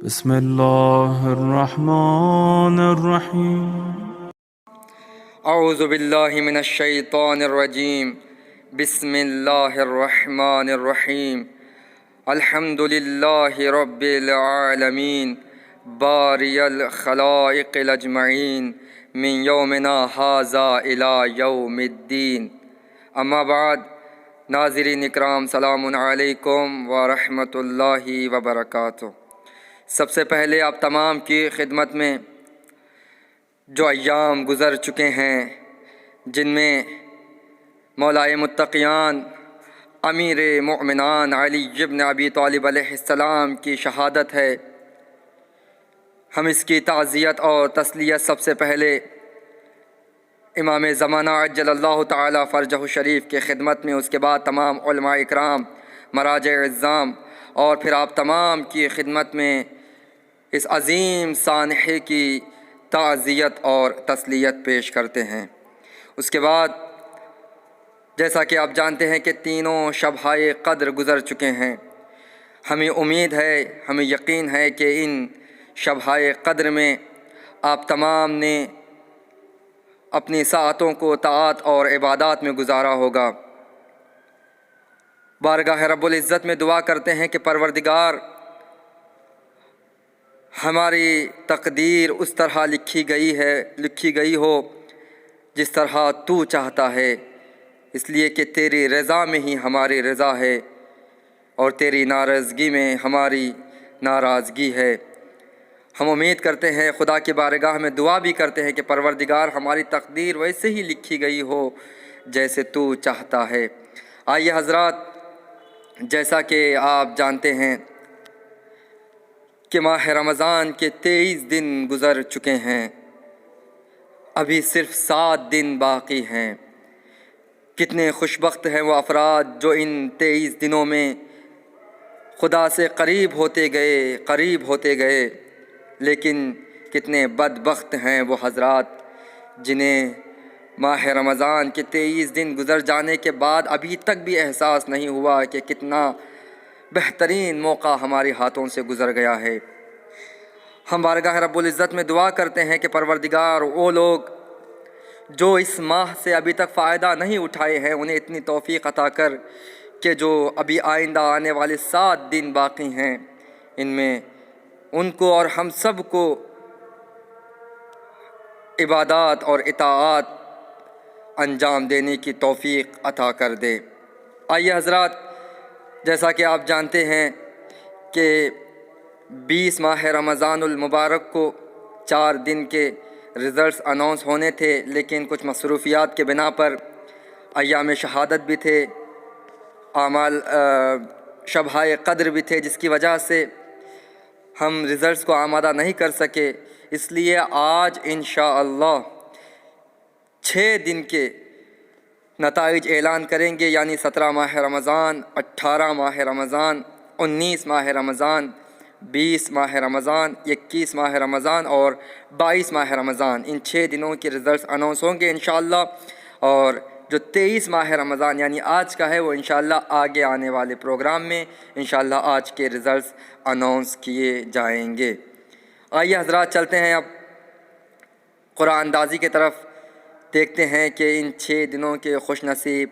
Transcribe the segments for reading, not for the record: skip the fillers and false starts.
بسم الله الرحمن الرحيم. اعوذ باللہ من الشیطان الرجیم بسم اللہ الرحمن الرحیم الحمد للہ رب العالمین باری الخلائق الاجمعین من یومنا ھذا الی یوم الدین. اما بعد، ناظرین اکرام، سلام علیکم ورحمۃ اللہ وبرکاتہ. سب سے پہلے آپ تمام کی خدمت میں جو ایام گزر چکے ہیں، جن میں مولائے متقیان امیر مؤمنان علی بن ابی طالب علیہ السلام کی شہادت ہے، ہم اس کی تعزیت اور تسلیت سب سے پہلے امام زمانہ عجل اللہ تعالی فرجہ شریف کی خدمت میں، اس کے بعد تمام علماء اکرام، مراجع اعظام، اور پھر آپ تمام کی خدمت میں اس عظیم سانحے کی تعزیت اور تسلیت پیش کرتے ہیں. اس کے بعد جیسا کہ آپ جانتے ہیں کہ تینوں شبہائے قدر گزر چکے ہیں. ہمیں امید ہے، ہمیں یقین ہے کہ ان شبہائے قدر میں آپ تمام نے اپنی ساعتوں کو طاعت اور عبادات میں گزارا ہوگا. بارگاہ رب العزت میں دعا کرتے ہیں کہ پروردگار، ہماری تقدیر اس طرح لکھی گئی ہو جس طرح تو چاہتا ہے، اس لیے کہ تیری رضا میں ہی ہماری رضا ہے اور تیری ناراضگی میں ہماری ناراضگی ہے. ہم امید کرتے ہیں، خدا کی بارگاہ میں دعا بھی کرتے ہیں کہ پروردگار، ہماری تقدیر ویسے ہی لکھی گئی ہو جیسے تو چاہتا ہے. آئیے حضرات، جیسا کہ آپ جانتے ہیں کہ ماہ رمضان کے 23 دن گزر چکے ہیں، ابھی صرف 7 دن باقی ہیں. کتنے خوش بخت ہیں وہ افراد جو ان 23 دنوں میں خدا سے قریب ہوتے گئے، لیکن کتنے بدبخت ہیں وہ حضرات جنہیں ماہ رمضان کے 23 دن گزر جانے کے بعد ابھی تک بھی احساس نہیں ہوا کہ کتنا بہترین موقع ہمارے ہاتھوں سے گزر گیا ہے. ہم بارگاہ رب العزت میں دعا کرتے ہیں کہ پروردگار، وہ لوگ جو اس ماہ سے ابھی تک فائدہ نہیں اٹھائے ہیں، انہیں اتنی توفیق عطا کر کہ جو ابھی آئندہ آنے والے 7 دن باقی ہیں، ان میں ان کو اور ہم سب کو عبادات اور اطاعات انجام دینے کی توفیق عطا کر دے. آئیے حضرات، جیسا کہ آپ جانتے ہیں کہ 20 ماہ رمضان المبارک کو 4 دن کے رزلٹس اناؤنس ہونے تھے، لیکن کچھ مصروفیات کے بنا پر ایام شہادت بھی تھے، اعمال شبہائے قدر بھی تھے، جس کی وجہ سے ہم رزلٹس کو آمادہ نہیں کر سکے. اس لیے آج انشاءاللہ 6 دن کے نتائج اعلان کریں گے، یعنی 17 ماہ رمضان، 18 ماہ رمضان، 19 ماہ رمضان، 20 ماہ رمضان، 21 ماہ رمضان اور 22 ماہ رمضان. ان 6 دنوں کے رزلٹس اناؤنس ہوں گے انشاءاللہ، اور جو 23 ماہ رمضان یعنی آج کا ہے، وہ انشاءاللہ آگے آنے والے پروگرام میں انشاءاللہ آج کے رزلٹس اناؤنس کیے جائیں گے. آئیے حضرات، چلتے ہیں اب قرآن اندازی کی طرف، دیکھتے ہیں کہ ان 6 دنوں کے خوش نصیب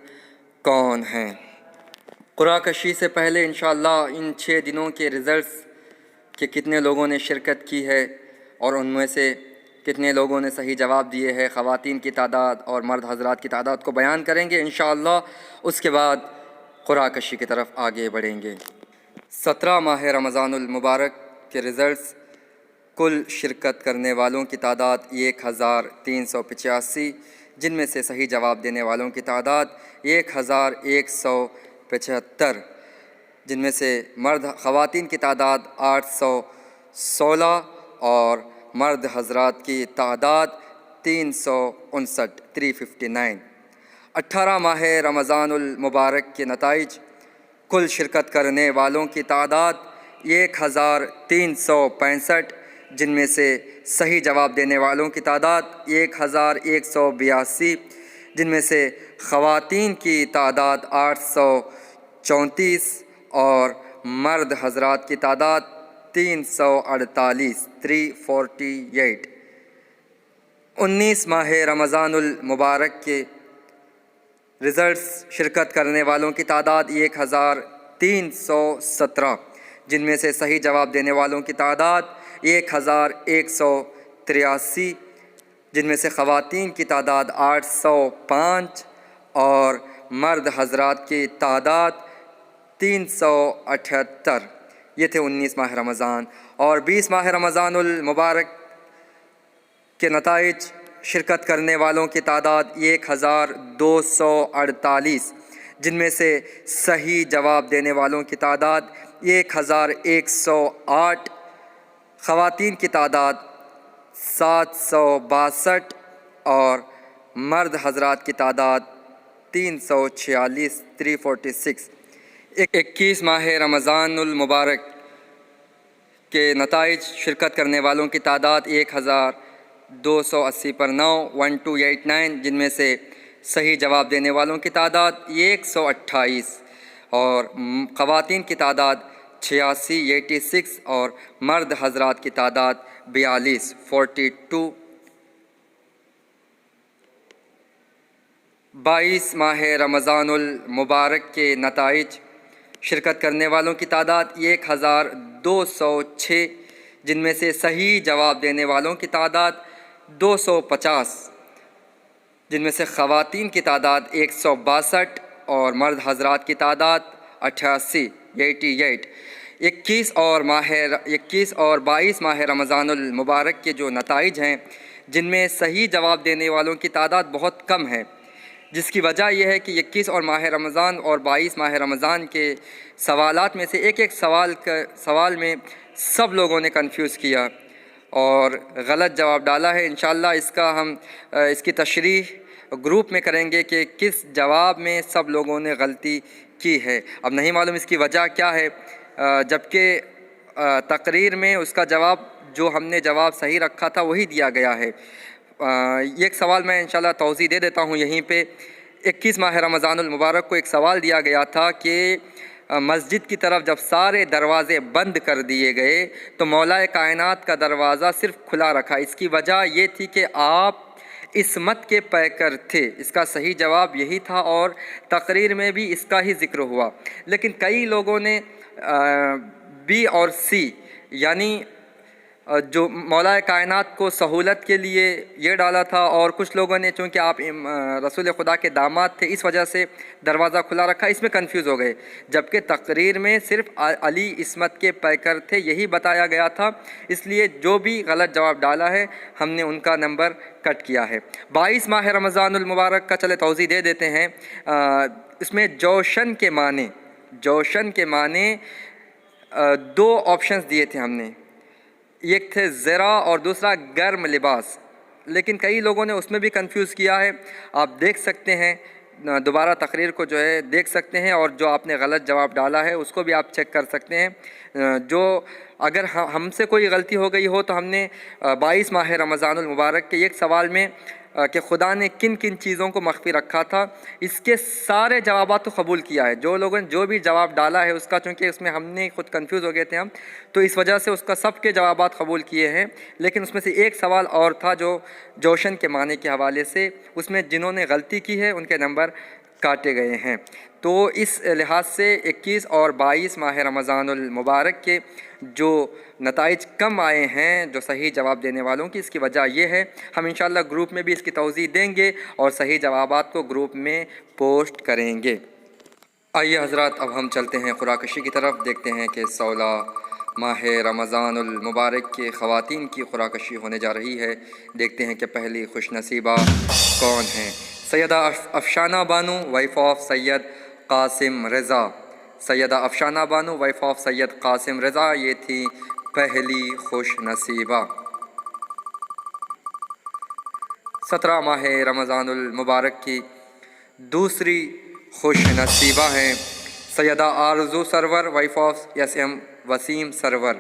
کون ہیں. قرآن کشی سے پہلے انشاءاللہ ان 6 دنوں کے رزلٹس کہ کتنے لوگوں نے شرکت کی ہے اور ان میں سے کتنے لوگوں نے صحیح جواب دیے ہیں، خواتین کی تعداد اور مرد حضرات کی تعداد کو بیان کریں گے انشاءاللہ. اس کے بعد قرآن کشی کی طرف آگے بڑھیں گے. 17 ماہ رمضان المبارک کے رزلٹس: کل شرکت کرنے والوں کی تعداد 1385، جن میں سے صحیح جواب دینے والوں کی تعداد 1175، جن میں سے خواتین کی تعداد 816 اور مرد حضرات کی تعداد 359. 18 ماہ رمضان المبارک کے نتائج: کل شرکت کرنے والوں کی تعداد 1365، جن میں سے صحیح جواب دینے والوں کی تعداد 1182، جن میں سے خواتین کی تعداد 834 اور مرد حضرات کی تعداد 348 348 19 ماہ رمضان المبارک کے رزلٹس شرکت کرنے والوں کی تعداد 1317، جن میں سے صحیح جواب دینے والوں کی تعداد 1183، جن میں سے خواتین کی تعداد 805 اور مرد حضرات کی تعداد 378۔ یہ تھے 19 ماہ رمضان۔ اور 20 ماہ رمضان المبارک کے نتائج شرکت کرنے والوں کی تعداد 1248، جن میں سے صحیح جواب دینے والوں کی تعداد 1108، خواتین کی تعداد 762 اور مرد حضرات کی تعداد 346 346۔ 21 ماہ رمضان المبارک کے نتائج شرکت کرنے والوں کی تعداد 1280 پر 9 1289، جن میں سے صحیح جواب دینے والوں کی تعداد 128 اور خواتین کی تعداد 86 86 اور مرد حضرات کی تعداد 42 42۔ 22 ماہ رمضان المبارک کے نتائج شرکت کرنے والوں کی تعداد 1206، جن میں سے صحیح جواب دینے والوں کی تعداد 250، جن میں سے خواتین کی تعداد 162 اور مرد حضرات کی تعداد 88 88۔ 21 اور 22 ماہ رمضان المبارک کے جو نتائج ہیں، جن میں صحیح جواب دینے والوں کی تعداد بہت کم ہے، جس کی وجہ یہ ہے کہ 21 اور ماہ رمضان اور 22 ماہ رمضان کے سوالات میں سے ایک سوال میں سب لوگوں نے کنفیوز کیا اور غلط جواب ڈالا ہے۔ انشاءاللہ اس کی تشریح گروپ میں کریں گے کہ کس جواب میں سب لوگوں نے غلطی کی ہے۔ اب نہیں معلوم اس کی وجہ کیا ہے، جبکہ تقریر میں اس کا جواب جو ہم نے جواب صحیح رکھا تھا وہی دیا گیا ہے۔ یہ ایک سوال میں انشاءاللہ توضیح دے دیتا ہوں یہیں پہ۔ 21 ماہ رمضان المبارک کو ایک سوال دیا گیا تھا کہ مسجد کی طرف جب سارے دروازے بند کر دیے گئے تو مولا کائنات کا دروازہ صرف کھلا رکھا، اس کی وجہ یہ تھی کہ آپ عصمت کے پیکر تھے۔ اس کا صحیح جواب یہی تھا اور تقریر میں بھی اس کا ہی ذکر ہوا، لیکن کئی لوگوں نے بی اور سی یعنی جو مولا کائنات کو سہولت کے لیے یہ ڈالا تھا، اور کچھ لوگوں نے چونکہ آپ رسول خدا کے داماد تھے اس وجہ سے دروازہ کھلا رکھا، اس میں کنفیوز ہو گئے، جبکہ تقریر میں صرف علی عصمت کے پیکر تھے یہی بتایا گیا تھا۔ اس لیے جو بھی غلط جواب ڈالا ہے ہم نے ان کا نمبر کٹ کیا ہے۔ 22 ماہ رمضان المبارک کا چلے توضیح دے دیتے ہیں۔ اس میں جوشن کے معنی 2 آپشنز دیے تھے ہم نے، ایک تھے زرا اور دوسرا گرم لباس، لیکن کئی لوگوں نے اس میں بھی کنفیوز کیا ہے۔ آپ دیکھ سکتے ہیں، دوبارہ تقریر کو جو ہے دیکھ سکتے ہیں، اور جو آپ نے غلط جواب ڈالا ہے اس کو بھی آپ چیک کر سکتے ہیں۔ جو اگر ہم سے کوئی غلطی ہو گئی ہو تو ہم نے 22 ماہ رمضان المبارک کے ایک سوال میں کہ خدا نے کن کن چیزوں کو مخفی رکھا تھا، اس کے سارے جوابات کو قبول کیا ہے۔ جو لوگوں نے جو بھی جواب ڈالا ہے اس کا، چونکہ اس میں ہم نے خود کنفیوز ہو گئے تھے تو اس وجہ سے اس کا سب کے جوابات قبول کیے ہیں، لیکن اس میں سے ایک سوال اور تھا جو جوشن کے معنی کے حوالے سے، اس میں جنہوں نے غلطی کی ہے ان کے نمبر کاٹے گئے ہیں۔ تو اس لحاظ سے 21 اور 22 ماہ رمضان المبارک کے جو نتائج کم آئے ہیں جو صحیح جواب دینے والوں کی، اس کی وجہ یہ ہے۔ ہم انشاءاللہ گروپ میں بھی اس کی توضیح دیں گے اور صحیح جوابات کو گروپ میں پوسٹ کریں گے۔ آئیے حضرات اب ہم چلتے ہیں قرعہ کی طرف، دیکھتے ہیں کہ 16 ماہ رمضان المبارک کے خواتین کی قرعہ ہونے جا رہی ہے۔ دیکھتے ہیں کہ پہلی خوش نصیبہ کون ہیں۔ Syeda Afshana Bano wife of Syed Qasim Raza, Syeda Afshana Bano wife of Syed Qasim Raza, یہ تھی پہلی خوش نصیبہ۔ 17 ماہ رمضان المبارک کی دوسری خوش نصیبہ ہیں سیدہ آرزو سرور وائف آف SM وسیم سرور،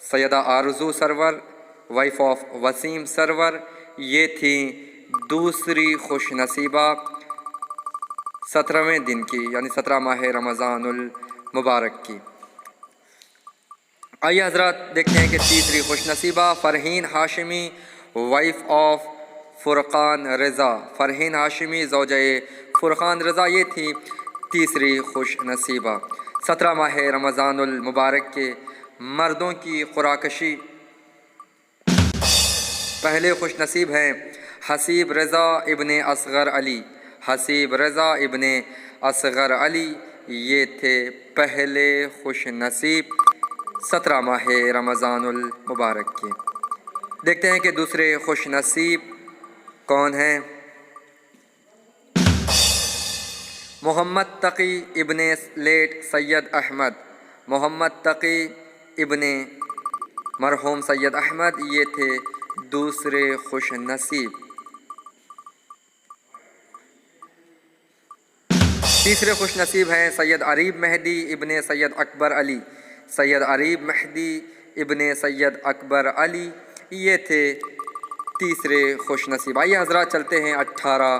سیدہ آرزو سرور وائف آف وسیم سرور، یہ تھی دوسری خوش نصیبہ 17ویں دن کی، یعنی 17 ماہ رمضان المبارک کی۔ آئیے حضرات دیکھتے ہیں کہ تیسری خوش نصیبہ فرحین ہاشمی وائف آف فرقان رضا، فرحین ہاشمی زوجہ فرقان رضا، یہ تھی تیسری خوش نصیبہ۔ 17 ماہ رمضان المبارک کے مردوں کی قراکشی پہلے خوش نصیب ہیں حسیب رضا ابن اصغر علی، حسیب رضا ابن اصغر علی، یہ تھے پہلے خوش نصیب 17 ماہ رمضان المبارک کے۔ دیکھتے ہیں کہ دوسرے خوش نصیب کون ہیں۔ محمد تقی ابن لیٹ سید احمد، محمد تقی ابن مرحوم سید احمد، یہ تھے دوسرے خوش نصیب۔ تیسرے خوش نصیب ہیں سید عریب مہدی ابن سید اکبر علی، سید عریب مہدی ابن سید اکبر علی، یہ تھے تیسرے خوش نصیب۔ آئیے حضرات چلتے ہیں 18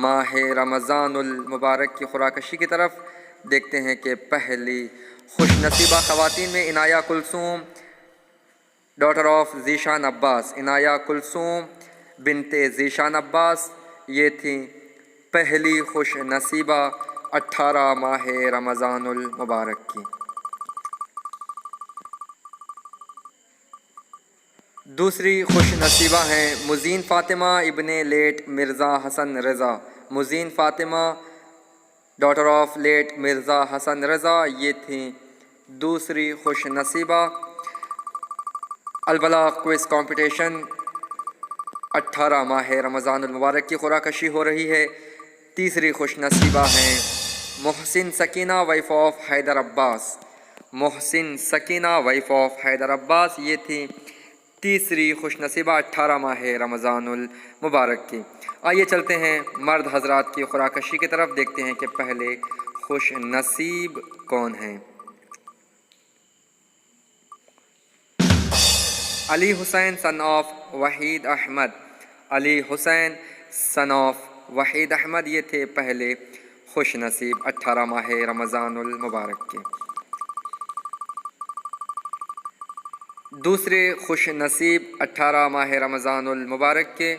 ماہ رمضان المبارک کی قراکشی کی طرف۔ دیکھتے ہیں کہ پہلی خوش نصیبہ خواتین میں عنایہ کلثوم ڈاٹر آف ذیشان عباس، عنایہ کلثوم بنت ذیشان عباس، یہ تھیں پہلی خوش نصیبہ 18 ماہ رمضان المبارک کی۔ دوسری خوش نصیبہ ہیں مزین فاطمہ ابن late Mirza Hasan Raza, Muzain Fatima daughter of late Mirza Hasan Raza, یہ تھیں دوسری خوش نصیبہ۔ البلاغ کوئز کمپٹیشن 18 ماہ رمضان المبارک کی قراکشی ہو رہی ہے۔ تیسری خوش نصیبہ ہیں Mohsin Sakina wife of Haider Abbas, Mohsin Sakina wife of Haider Abbas, یہ تھی تیسری خوش نصیبہ 18 ماہ رمضان المبارک کی۔ آئیے چلتے ہیں مرد حضرات کی قراکشی کی طرف، دیکھتے ہیں کہ پہلے خوش نصیب کون ہیں۔ Ali Hussain son of Waheed Ahmed, Ali Hussain son of Waheed Ahmed, یہ تھے پہلے خوش نصیب 18 ماہ رمضان المبارک کے۔ دوسرے خوش نصیب 18 ماہ رمضان المبارک کے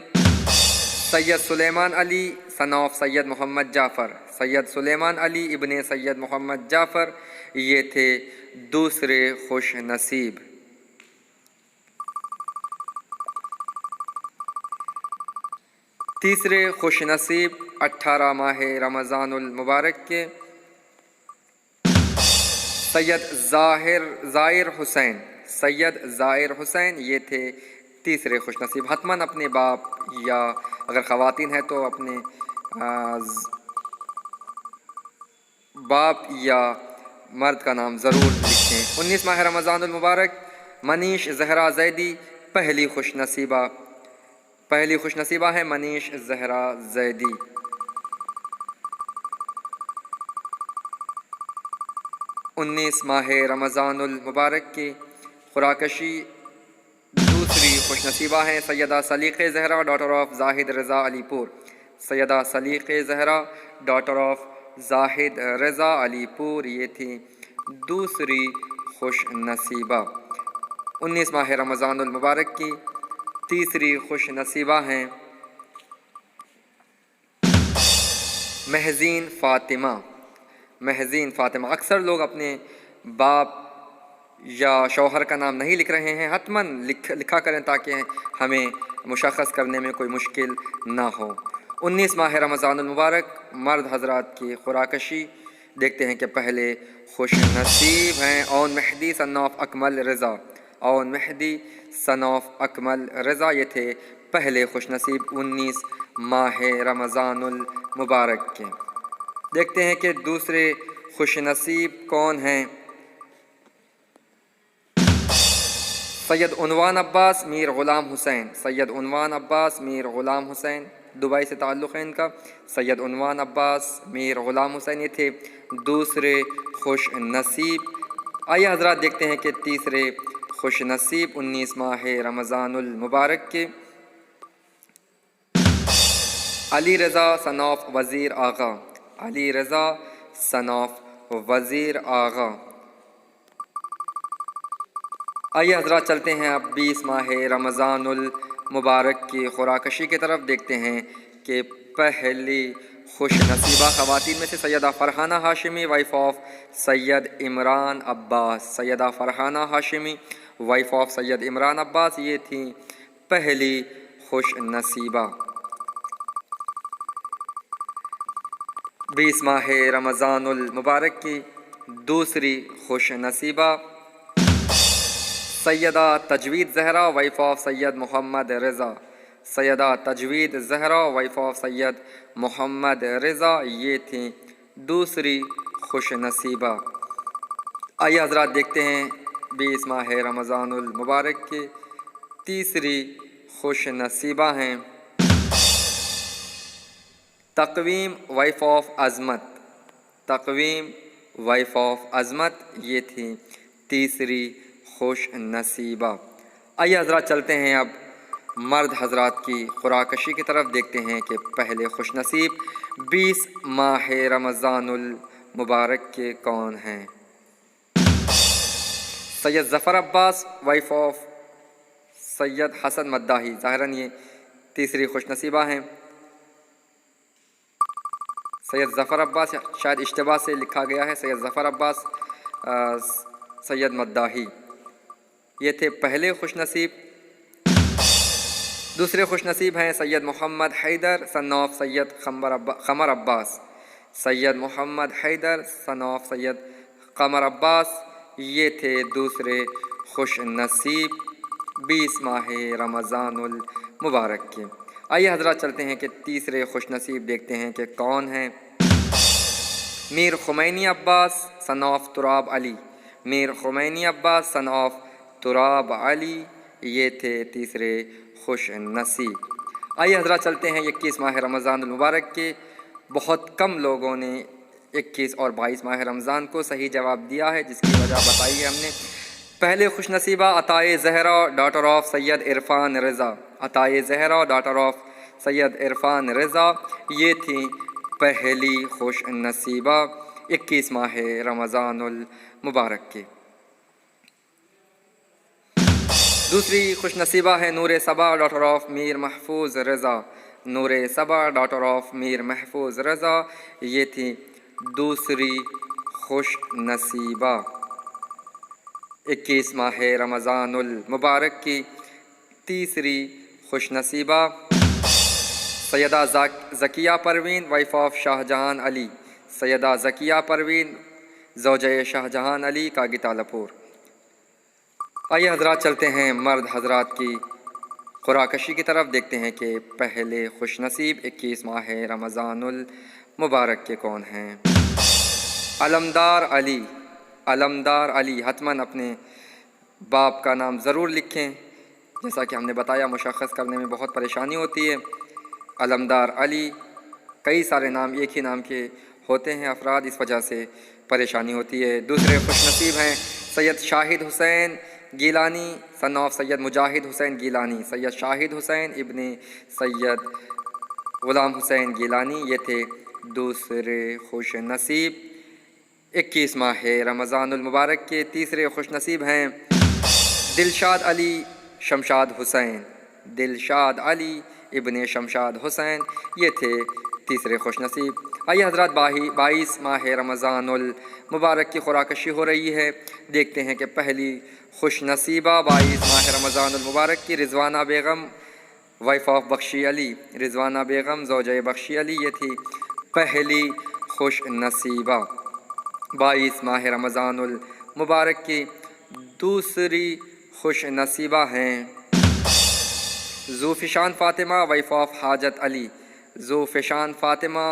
سید سلیمان علی سن آف سید محمد جعفر، سید سلیمان علی ابن سید محمد جعفر، یہ تھے دوسرے خوش نصیب۔ تیسرے خوش نصیب 18 ماہ رمضان المبارک کے سید زائر حسین، سید زائر حسین، یہ تھے تیسرے خوش نصیب۔ حتماً اپنے باپ یا اگر خواتین ہیں تو اپنے باپ یا مرد کا نام ضرور لکھیں۔ 19 ماہ رمضان المبارک منیش زہرا زیدی، پہلی خوش نصیبہ، پہلی خوش نصیبہ ہے منیش زہرا زیدی۔ 19 ماہ رمضان المبارک کی قراکشی دوسری خوش نصیبہ ہیں سیدہ سلیقہ زہرا ڈاٹر آف زاہد رضا علی پور، سیدہ سلیقہ زہرا ڈاٹر آف زاہد رضا علی پور، یہ تھی دوسری خوش نصیبہ۔ 19 ماہ رمضان المبارک کی تیسری خوش نصیبہ ہیں محزین فاطمہ، محزین فاطمہ۔ اکثر لوگ اپنے باپ یا شوہر کا نام نہیں لکھ رہے ہیں، حتماً لکھا کریں تاکہ ہمیں مشخص کرنے میں کوئی مشکل نہ ہو۔ 19 ماہ رمضان المبارک مرد حضرات کی قراکشی، دیکھتے ہیں کہ پہلے خوش نصیب ہیں اون مہدی سن of Akmal Raza, own Mahdi sun of اکمل رضا، یہ تھے پہلے خوش نصیب 19 ماہ رمضان المبارک کے۔ دیکھتے ہیں کہ دوسرے خوش نصیب کون ہیں۔ سید عنوان عباس میر غلام حسین، سید عنوان عباس میر غلام حسین، دبئی سے تعلق ہے ان کا، سید عنوان عباس میر غلام حسین، یہ تھے دوسرے خوش نصیب۔ آئیے حضرات دیکھتے ہیں کہ تیسرے خوش نصیب 19 ماہ رمضان المبارک کے علی رضا سن آف وزیر آغا، علی رضا سن آف وزیر آغا، آئیے حضرات چلتے ہیں اب 20 ماہ رمضان المبارک کی خوراکشی کی طرف. دیکھتے ہیں کہ پہلی خوش نصیبہ خواتین میں سے Syeda Farhana Hashmi wife of Syed Imran Abbas. Syeda Farhana Hashmi wife of Syed Imran Abbas یہ تھیں پہلی خوش نصیبہ. 20 ماہ رمضان المبارک کی دوسری خوش نصیبہ Syeda Tajweed Zahra wife of Syed Muhammad Raza. Syeda Tajweed Zahra wife of Syed Muhammad Raza یہ تھیں دوسری خوش نصیبہ. آئیے حضرات دیکھتے ہیں 20 ماہ رمضان المبارک کی تیسری خوش نصیبہ ہیں تقویم وائف آف عظمت. تقویم وائف آف عظمت یہ تھیں تیسری خوش نصیبہ. آئیے حضرات چلتے ہیں اب مرد حضرات کی خوراکشی کی طرف. دیکھتے ہیں کہ پہلے خوش نصیب 20 ماہ رمضان المبارک کے کون ہیں. سید ظفر عباس وائف آف سید حسن مداحی. ظاہراً یہ تیسری خوش نصیبہ ہیں. سید ظفر عباس شاید اشتباہ سے لکھا گیا ہے. سید ظفر عباس سید مداحی یہ تھے پہلے خوش نصیب. دوسرے خوش نصیب ہیں Syed Muhammad Haider son of Syed Qamar Abbas. Syed Muhammad Haider son of Syed Qamar Abbas یہ تھے دوسرے خوش نصیب 20 ماہ رمضان المبارک کے. آئیے حضرات چلتے ہیں کہ تیسرے خوش نصیب دیکھتے ہیں کہ کون ہیں. میر Khomeini Abbas son of Turab Ali. Mir Khomeini Abbas son of تراب علی یہ تھے تیسرے خوش نصیب. آئیے حضرات چلتے ہیں 21 ماہ رمضان المبارک کے. بہت کم لوگوں نے 21 اور 22 ماہ رمضان کو صحیح جواب دیا ہے جس کی وجہ بتائی ہے ہم نے. پہلے خوش نصیبہ Ataye Zahra daughter of Syed Irfan Raza. Ataye Zahra daughter of Syed Irfan Raza یہ تھیں پہلی خوش نصیبہ 21 ماہ رمضان المبارک کی. دوسری خوش نصیبہ ہے نور صبا ڈاٹر آف میر محفوظ رضا. نور صبا ڈاٹر آف میر محفوظ رضا یہ تھی دوسری خوش نصیبہ 21 ماہ رمضان المبارک کی. تیسری خوش نصیبہ سیدہ ذکیہ پروین وائف آف شاہ جہان علی. سیدہ ذکیہ پروین زوجہ شاہ جہان علی کا گتالپور. آئیے حضرات چلتے ہیں مرد حضرات کی خوراکشی کی طرف. دیکھتے ہیں کہ پہلے خوش نصیب 21 ماہ رمضان المبارک کے کون ہیں. علمدار علی. علمدار علی حتماً اپنے باپ کا نام ضرور لکھیں. جیسا کہ ہم نے بتایا مشخص کرنے میں بہت پریشانی ہوتی ہے. علمدار علی کئی سارے نام ایک ہی نام کے ہوتے ہیں افراد اس وجہ سے پریشانی ہوتی ہے. دوسرے خوش نصیب ہیں سید شاہد حسین گیلانی سن آف سید مجاہد حسین گیلانی. سید شاہد حسین ابن سید غلام حسین گیلانی یہ تھے دوسرے خوش نصیب 21 ماہ رمضان المبارک کے. تیسرے خوش نصیب ہیں دلشاد علی شمشاد حسین. دلشاد علی ابن شمشاد حسین یہ تھے تیسرے خوش نصیب. آئیے حضرات 22 ماہ رمضان المبارک کی خوراکشی ہو رہی ہے. دیکھتے ہیں کہ پہلی خوش نصیبہ 22 ماہ رمضان المبارک کی رضوانہ بیگم وائف آف بخشی علی. رضوانہ بیگم زوجہ بخشی علی یہ تھی پہلی خوش نصیبہ 22 ماہ رمضان المبارک کی. دوسری خوش نصیبہ ہیں ذوفشان فاطمہ وائف آف حاجت علی. ذوفشان فاطمہ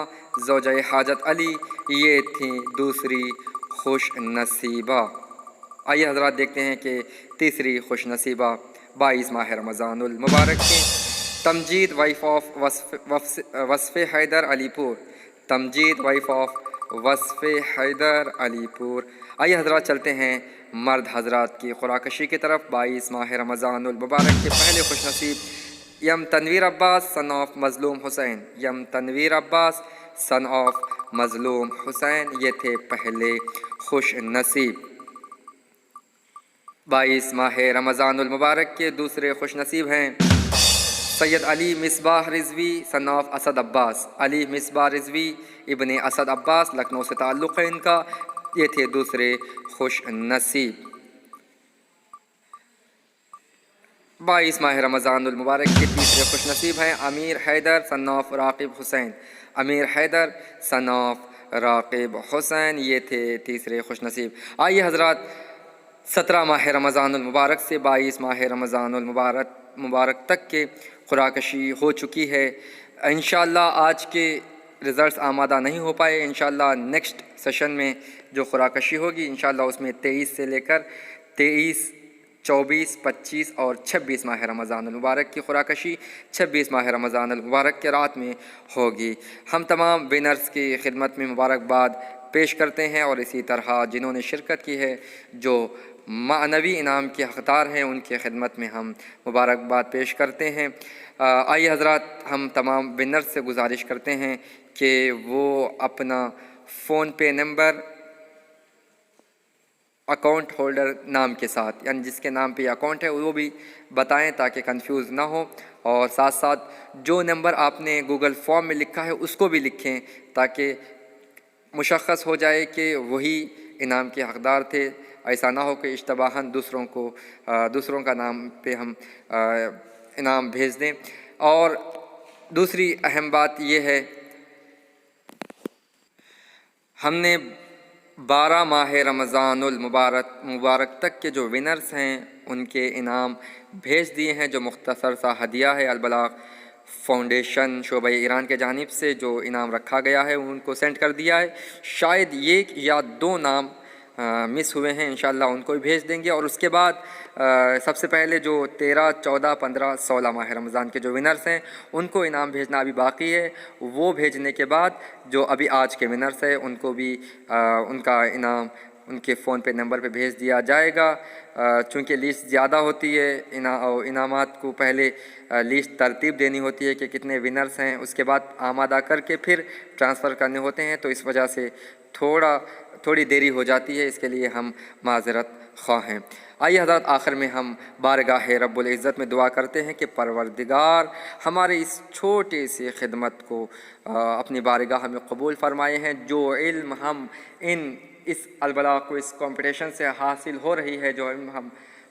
زوجہ حاجت علی یہ تھیں دوسری خوش نصیبہ. آئیے حضرات دیکھتے ہیں کہ تیسری خوش نصیبہ 22 ماہ رمضان المبارک کی تمجید وائف آف وصف حیدر علی پور. تمجید وائف آف وصف حیدر علی پور. آئیے حضرات چلتے ہیں مرد حضرات کی خوراکشی کی طرف. 22 ماہ رمضان المبارک کے پہلے خوش نصیب M Tanveer Abbas son of Mazloom Hussain. M Tanveer Abbas son of Mazloom Hussain یہ تھے پہلے خوش نصیب. 22 ماہ رمضان المبارک کے دوسرے خوش نصیب ہیں سید علی مصباح رضوی سن آف اسد عباس۔ علی مصباح رضوی ابن اسد عباس، لکھنؤ سے تعلق ہے ان کا، یہ تھے دوسرے خوش نصیب۔ 22 ماہ رمضان المبارک کے تیسرے خوش نصیب ہیں Ameer Haider son of Raqib Hussain. Ameer Haider son of Raqib Hussain, یہ تھے تیسرے خوش نصیب۔ آئیے حضرات، 17 ماہ رمضان المبارک سے 22 ماہ رمضان المبارک تک کے قرعہ کشی ہو چکی ہے۔ انشاءاللہ آج کے رزلٹس آمادہ نہیں ہو پائے، انشاءاللہ نیکسٹ سیشن میں جو قرعہ کشی ہوگی انشاءاللہ اس میں 23 سے لے کر 23، 24، 25 اور 26 ماہ رمضان المبارک کی قرعہ کشی 26 ماہ رمضان المبارک کے رات میں ہوگی۔ ہم تمام ونرز کی خدمت میں مبارکباد پیش کرتے ہیں، اور اسی طرح جنہوں نے شرکت کی ہے، جو معنوی انعام کے حقدار ہیں، ان کی خدمت میں ہم مبارکباد پیش کرتے ہیں۔ آئیے حضرات، ہم تمام ونرز سے گزارش کرتے ہیں کہ وہ اپنا فون پے نمبر اکاؤنٹ ہولڈر نام کے ساتھ، یعنی جس کے نام پہ یہ اکاؤنٹ ہے وہ بھی بتائیں تاکہ کنفیوز نہ ہو، اور ساتھ ساتھ جو نمبر آپ نے گوگل فارم میں لکھا ہے اس کو بھی لکھیں تاکہ مشخص ہو جائے کہ وہی انعام کے حقدار تھے۔ ایسا نہ ہو کہ اشتباہاً دوسروں کا نام پہ ہم انعام بھیج دیں۔ اور دوسری اہم بات یہ ہے، ہم نے 12 ماہ رمضان المبارک تک کے جو ونرز ہیں ان کے انعام بھیج دیے ہیں۔ جو مختصر سا ہدیہ ہے البلاغ فاؤنڈیشن شعبہ ایران کے جانب سے جو انعام رکھا گیا ہے ان کو سینڈ کر دیا ہے۔ شاید 1 یا 2 نام مس ہوئے ہیں، انشاءاللہ ان کو بھی بھیج دیں گے۔ اور اس کے بعد سب سے پہلے جو 13، 14، 15، 16 ماہ رمضان کے جو ونرز ہیں ان کو انعام بھیجنا ابھی باقی ہے۔ وہ بھیجنے کے بعد جو ابھی آج کے ونرز ہیں ان کو بھی ان کا انعام ان کے فون پے نمبر پہ بھیج دیا جائے گا۔ چونکہ لیسٹ زیادہ ہوتی ہے، انعامات کو پہلے لیسٹ ترتیب دینی ہوتی ہے کہ کتنے ونرز ہیں، اس کے بعد آمادہ کر کے پھر ٹرانسفر کرنے ہوتے ہیں، تو اس وجہ سے تھوڑی دیری ہو جاتی ہے، اس کے لیے ہم معذرت خواہ ہیں۔ آئیے حضرات، آخر میں ہم بارگاہ رب العزت میں دعا کرتے ہیں کہ پروردگار ہمارے اس چھوٹے سی خدمت کو اپنی بارگاہ میں قبول فرمائے ہیں۔ جو علم ہم اس البلاغ کو اس کمپٹیشن سے حاصل ہو رہی ہے، جو علم ہم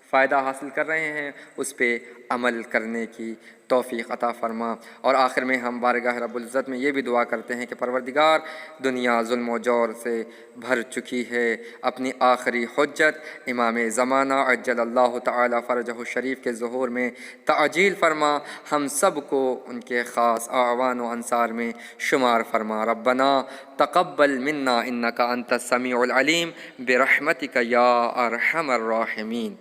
فائدہ حاصل کر رہے ہیں، اس پہ عمل کرنے کی توفیق عطا فرما۔ اور آخر میں ہم بارگاہ رب العزت میں یہ بھی دعا کرتے ہیں کہ پروردگار دنیا ظلم و جور سے بھر چکی ہے، اپنی آخری حجت امام زمانہ عجل اللہ تعالی فرجہ الشریف کے ظہور میں تعجیل فرما، ہم سب کو ان کے خاص اعوان و انصار میں شمار فرما۔ ربنا تقبل منا انک انت السمیع العلیم برحمتک یا ارحم الراحمین۔